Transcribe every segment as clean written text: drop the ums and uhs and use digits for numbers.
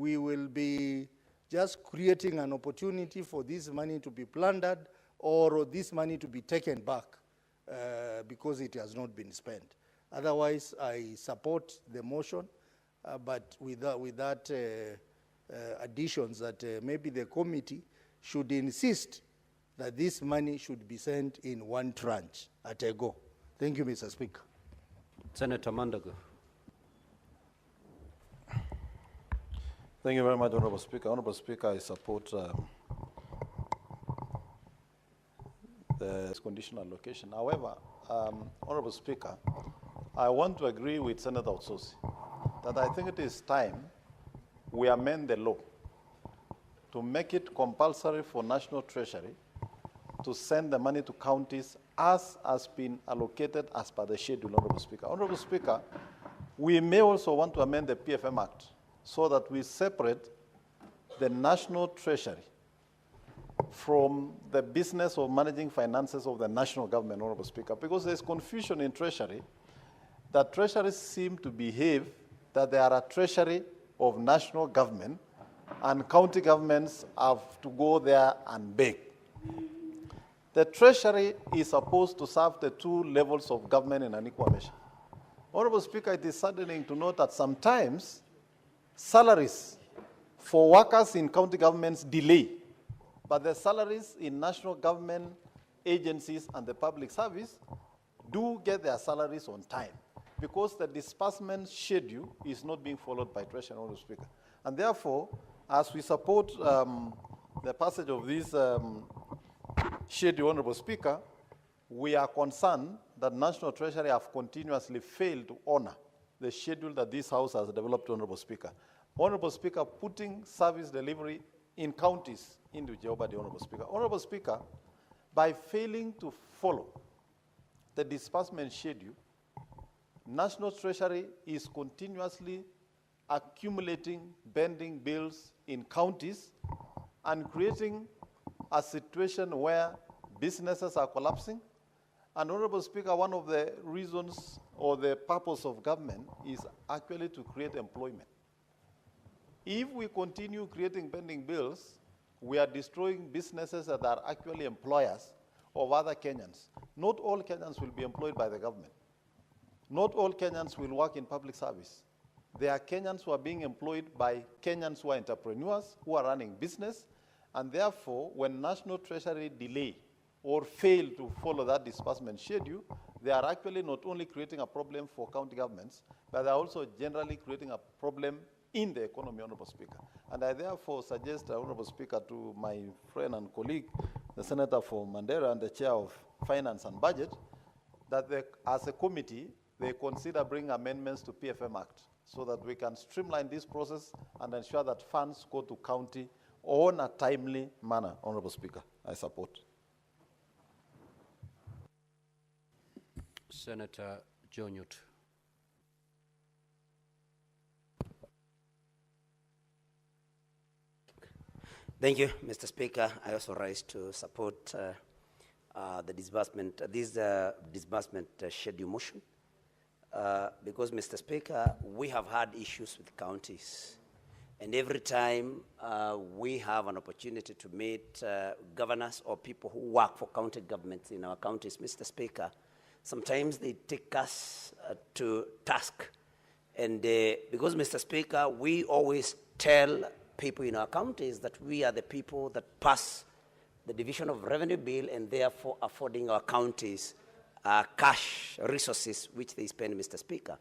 we will be just creating an opportunity for this money to be plundered or this money to be taken back because it has not been spent. Otherwise, I support the motion, but with that additions that maybe the committee should insist that this money should be sent in one tranche at a go. Thank you, Mr. Speaker. Senator Mandago. Thank you very much, Honorable Speaker. Honorable Speaker, I support the conditional allocation. However, Honorable Speaker, I want to agree with Senator Otsosi that I think it is time we amend the law to make it compulsory for National Treasury to send the money to counties as has been allocated as per the schedule, Honorable Speaker. Honorable Speaker, we may also want to amend the PFM Act so that we separate the National Treasury from the business of managing finances of the national government, Honorable Speaker, because there's confusion in Treasury that treasuries seem to behave that they are a treasury of national government and county governments have to go there and beg. The Treasury is supposed to serve the two levels of government in an equal measure. Honorable Speaker, it is saddening to note that sometimes salaries for workers in county governments delay, but the salaries in national government agencies and the public service do get their salaries on time because the disbursement schedule is not being followed by Treasury, Honorable Speaker. And therefore, as we support the passage of this schedule, Honorable Speaker, we are concerned that National Treasury have continuously failed to honor the schedule that this House has developed, Honorable Speaker. Honorable Speaker, putting service delivery in counties into jeopardy, Honorable Speaker. Honorable Speaker, by failing to follow the disbursement schedule, National Treasury is continuously accumulating pending bills in counties and creating a situation where businesses are collapsing. And Honorable Speaker, one of the reasons or the purpose of government is actually to create employment. If we continue creating pending bills, we are destroying businesses that are actually employers of other Kenyans. Not all Kenyans will be employed by the government. Not all Kenyans will work in public service. There are Kenyans who are being employed by Kenyans who are entrepreneurs, who are running business, and therefore, when National Treasury delay or fail to follow that disbursement schedule, they are actually not only creating a problem for county governments, but they are also generally creating a problem in the economy, Honorable Speaker. And I therefore suggest, Honorable Speaker, to my friend and colleague, the Senator for Mandera and the Chair of Finance and Budget, that they, as a committee, they consider bringing amendments to PFM Act so that we can streamline this process and ensure that funds go to county on a timely manner, Honorable Speaker. I support. Senator Jonyut. Thank you, Mr. Speaker. I also rise to support the disbursement, disbursement schedule motion because, Mr. Speaker, we have had issues with counties. And every time we have an opportunity to meet governors or people who work for county governments in our counties, Mr. Speaker, sometimes they take us to task. And because, Mr. Speaker, we always tell people in our counties that we are the people that pass the division of revenue bill and therefore affording our counties cash resources which they spend, Mr. Speaker.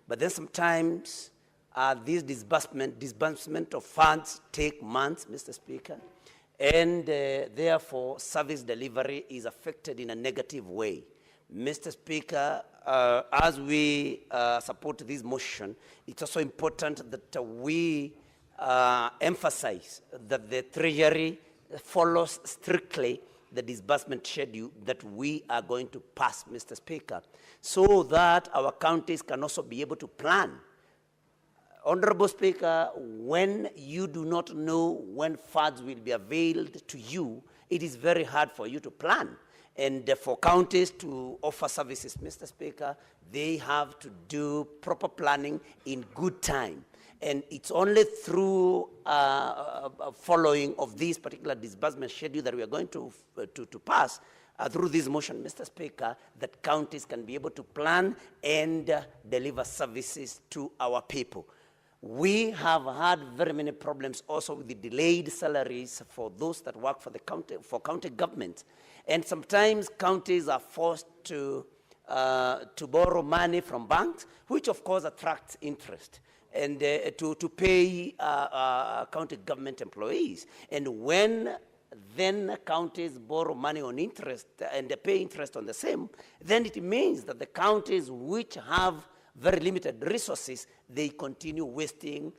But then sometimes these disbursement of funds take months, Mr. Speaker, and therefore service delivery is affected in a negative way. Mr. Speaker, as we support this motion, it's also important that we emphasize that the Treasury follows strictly the disbursement schedule that we are going to pass, Mr. Speaker, so that our counties can also be able to plan. Honorable Speaker, when you do not know when funds will be availed to you, it is very hard for you to plan. And for counties to offer services, Mr. Speaker, they have to do proper planning in good time. And it's only through following of this particular disbursement schedule that we are going to pass through this motion, Mr. Speaker, that counties can be able to plan and deliver services to our people. We have had very many problems also with the delayed salaries for those that work for the county government. And sometimes counties are forced to borrow money from banks, which of course attracts interest, and to pay county government employees. And when then counties borrow money on interest and they pay interest on the same, then it means that the counties which have very limited resources, they continue wasting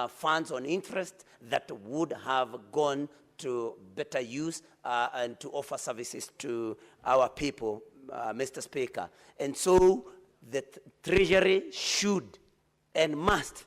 funds on interest that would have gone to better use and to offer services to our people, Mr. Speaker. And so the Treasury should and must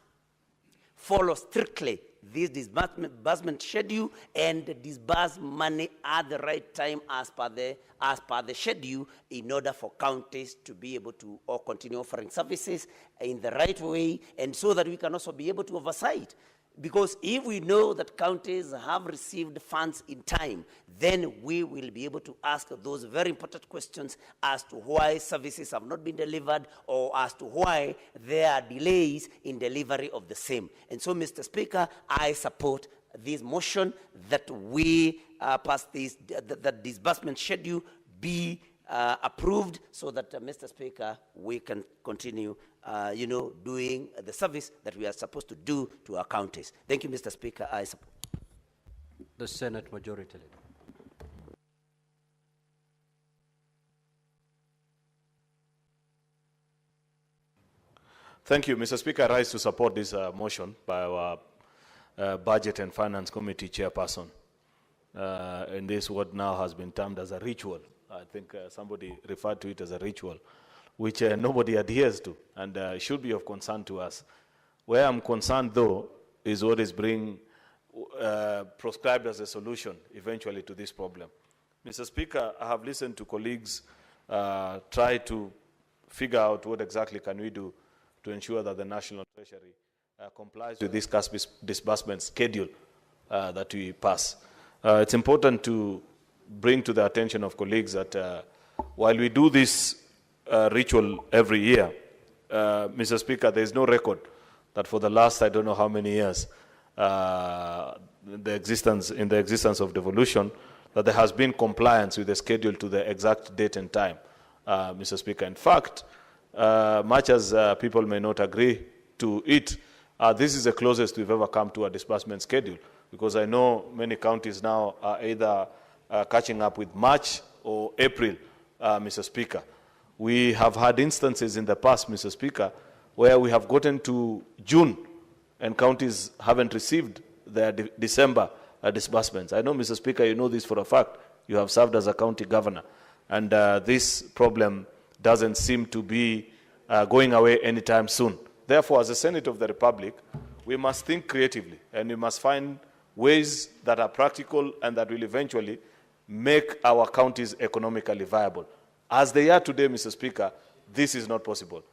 follow strictly this disbursement schedule and disburse money at the right time as per the schedule, in order for counties to be able to continue offering services in the right way, and so that we can also be able to oversight. Because if we know that counties have received funds in time, then we will be able to ask those very important questions as to why services have not been delivered, or as to why there are delays in delivery of the same. And so, Mr. Speaker, I support this motion that we pass this, that disbursement schedule be approved, so that, Mr. Speaker, we can continue doing the service that we are supposed to do to our counties. Thank you, Mr. Speaker. I support. The Senate Majority Leader. Thank you, Mr. Speaker. I rise to support this motion by our Budget and Finance Committee Chairperson. And this what now has been termed as a ritual. I think somebody referred to it as a ritual, which nobody adheres to, and should be of concern to us. Where I'm concerned, though, is what is being proscribed as a solution eventually to this problem. Mr. Speaker, I have listened to colleagues try to figure out what exactly can we do to ensure that the National Treasury complies with this cash disbursement schedule that we pass. It's important to bring to the attention of colleagues that while we do this ritual every year, Mr. Speaker, there is no record that for the last I don't know how many years in the existence of devolution, that there has been compliance with the schedule to the exact date and time, Mr. Speaker. In fact, much as people may not agree to it, this is the closest we've ever come to a disbursement schedule, because I know many counties now are either catching up with March or April, Mr. Speaker. We have had instances in the past, Mr. Speaker, where we have gotten to June and counties haven't received their December disbursements. I know, Mr. Speaker, you know this for a fact. You have served as a county governor. And this problem doesn't seem to be going away anytime soon. Therefore, as a Senate of the Republic, we must think creatively, and we must find ways that are practical and that will eventually make our counties economically viable. As they are today, Mr. Speaker, this is not possible.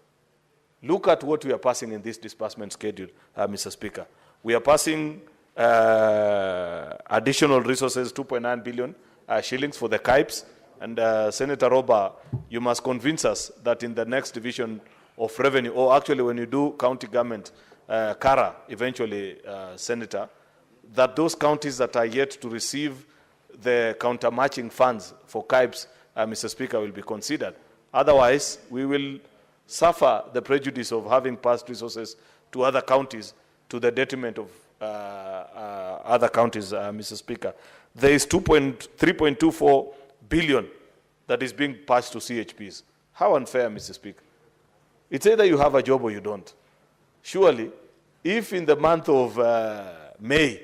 Look at what we are passing in this disbursement schedule, Mr. Speaker. We are passing additional resources, 2.9 billion shillings for the KIPES. And Senator Roba, you must convince us that in the next division of revenue, or actually when you do county government, CARA, eventually, Senator, that those counties that are yet to receive the counter-matching funds for KIPES, Mr. Speaker, will be considered. Otherwise, we will suffer the prejudice of having passed resources to other counties to the detriment of other counties, Mr. Speaker. There is 3.24 billion that is being passed to CHPs. How unfair, Mr. Speaker? It's either you have a job or you don't. Surely, if in the month of May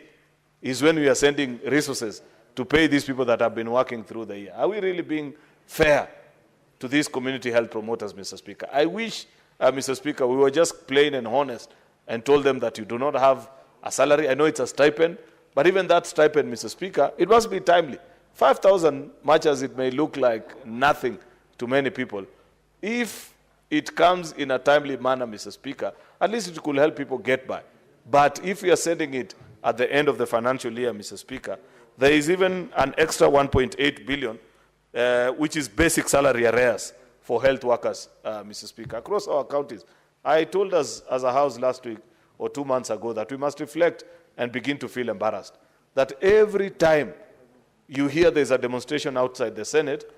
is when we are sending resources to pay these people that have been working through the year, are we really being fair to these community health promoters, Mr. Speaker? I wish, Mr. Speaker, we were just plain and honest and told them that you do not have a salary. I know it's a stipend, but even that stipend, Mr. Speaker, it must be timely. 5,000, much as it may look like nothing to many people, if it comes in a timely manner, Mr. Speaker, at least it could help people get by. But if we are sending it at the end of the financial year, Mr. Speaker, there is even an extra 1.8 billion, which is basic salary arrears for health workers, Mr. Speaker, across our counties. I told us as a House last week or 2 months ago that we must reflect and begin to feel embarrassed. That every time you hear there's a demonstration outside the Senate,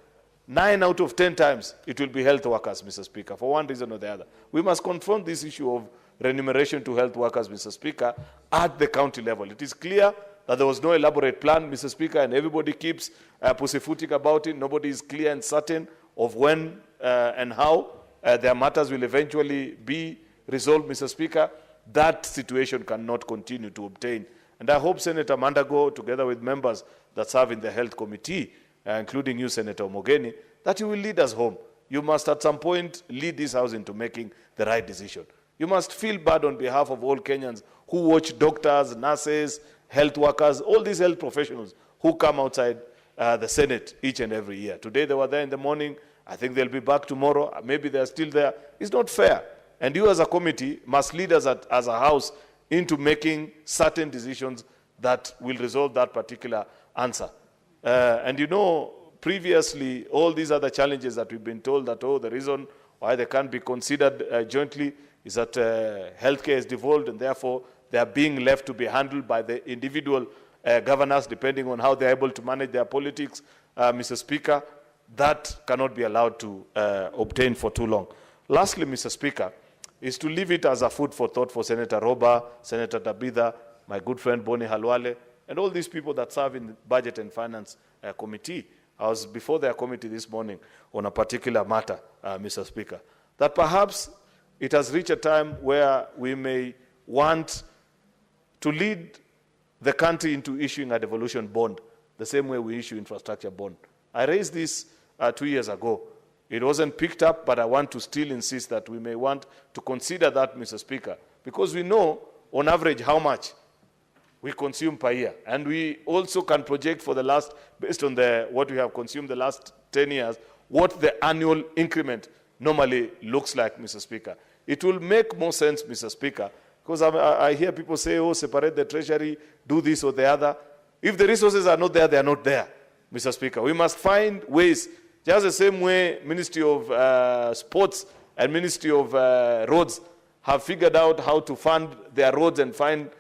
9 out of 10 times it will be health workers, Mr. Speaker, for one reason or the other. We must confront this issue of remuneration to health workers, Mr. Speaker, at the county level. It is clear that there was no elaborate plan, Mr. Speaker, and everybody keeps pussyfooting about it. Nobody is clear and certain of when and how their matters will eventually be resolved, Mr. Speaker. That situation cannot continue to obtain. And I hope Senator Mandago, together with members that serve in the Health Committee, including you, Senator Mogeni, that you will lead us home. You must at some point lead this House into making the right decision. You must feel bad on behalf of all Kenyans who watch doctors, nurses, health workers, all these health professionals who come outside the Senate each and every year. Today they were there in the morning. I think they'll be back tomorrow. Maybe they're still there. It's not fair. And you as a committee must lead us as a House into making certain decisions that will resolve that particular answer. And you know, previously, all these other challenges that we've been told that, oh, the reason why they can't be considered jointly is that healthcare is devolved and therefore they are being left to be handled by the individual governors depending on how they're able to manage their politics, Mr. Speaker. That cannot be allowed to obtain for too long. Lastly, Mr. Speaker, is to leave it as a food for thought for Senator Roba, Senator Tabitha, my good friend Boni Halwale, and all these people that serve in the Budget and Finance Committee. I was before their committee this morning on a particular matter, Mr. Speaker, that perhaps it has reached a time where we may want to lead the country into issuing a devolution bond, the same way we issue infrastructure bond. I raised this 2 years ago. It wasn't picked up, but I want to still insist that we may want to consider that, Mr. Speaker, because we know on average how much we consume per year. And we also can project for the last, based on what we have consumed the last 10 years, what the annual increment normally looks like, Mr. Speaker. It will make more sense, Mr. Speaker, because I hear people say, oh, separate the treasury, do this or the other. If the resources are not there, they are not there, Mr. Speaker. We must find ways, just the same way Ministry of Sports and Ministry of Roads have figured out how to fund their roads and find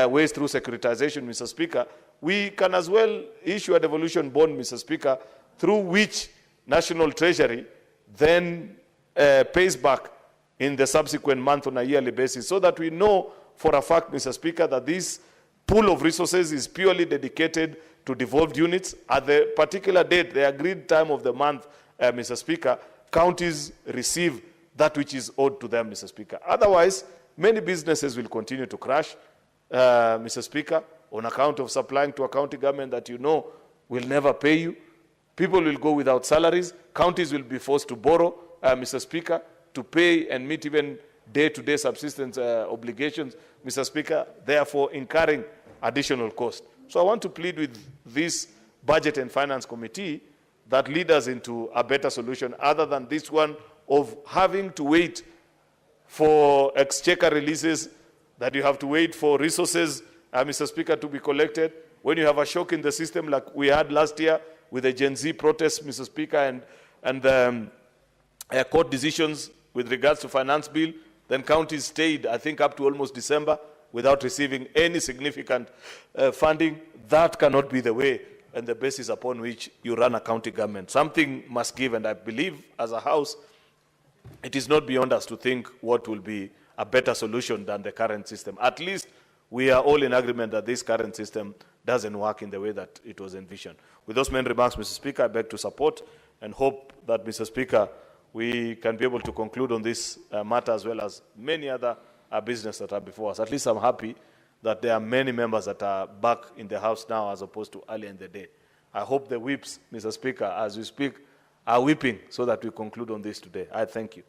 ways through securitization, Mr. Speaker. We can as well issue a devolution bond, Mr. Speaker, through which National Treasury then pays back in the subsequent month on a yearly basis, so that we know for a fact, Mr. Speaker, that this pool of resources is purely dedicated to devolved units. At the particular date, the agreed time of the month, Mr. Speaker, counties receive that which is owed to them, Mr. Speaker. Otherwise, many businesses will continue to crash, Mr. Speaker, on account of supplying to a county government that you know will never pay you. People will go without salaries. Counties will be forced to borrow, Mr. Speaker, to pay and meet even day-to-day subsistence obligations, Mr. Speaker, therefore incurring additional cost. So I want to plead with this Budget and Finance Committee that lead us into a better solution other than this one of having to wait for exchequer releases, that you have to wait for resources, Mr. Speaker, to be collected. When you have a shock in the system like we had last year with the Gen Z protests, Mr. Speaker, and court decisions with regards to finance bill, then counties stayed, I think, up to almost December without receiving any significant funding. That cannot be the way and the basis upon which you run a county government. Something must give, and I believe as a House, it is not beyond us to think what will be a better solution than the current system. At least we are all in agreement that this current system doesn't work in the way that it was envisioned. With those main remarks, Mr. Speaker, I beg to support and hope that, Mr. Speaker, we can be able to conclude on this matter as well as many other business that are before us. At least I'm happy that there are many members that are back in the House now as opposed to earlier in the day. I hope the whips, Mr. Speaker, as we speak, are whipping so that we conclude on this today. I thank you.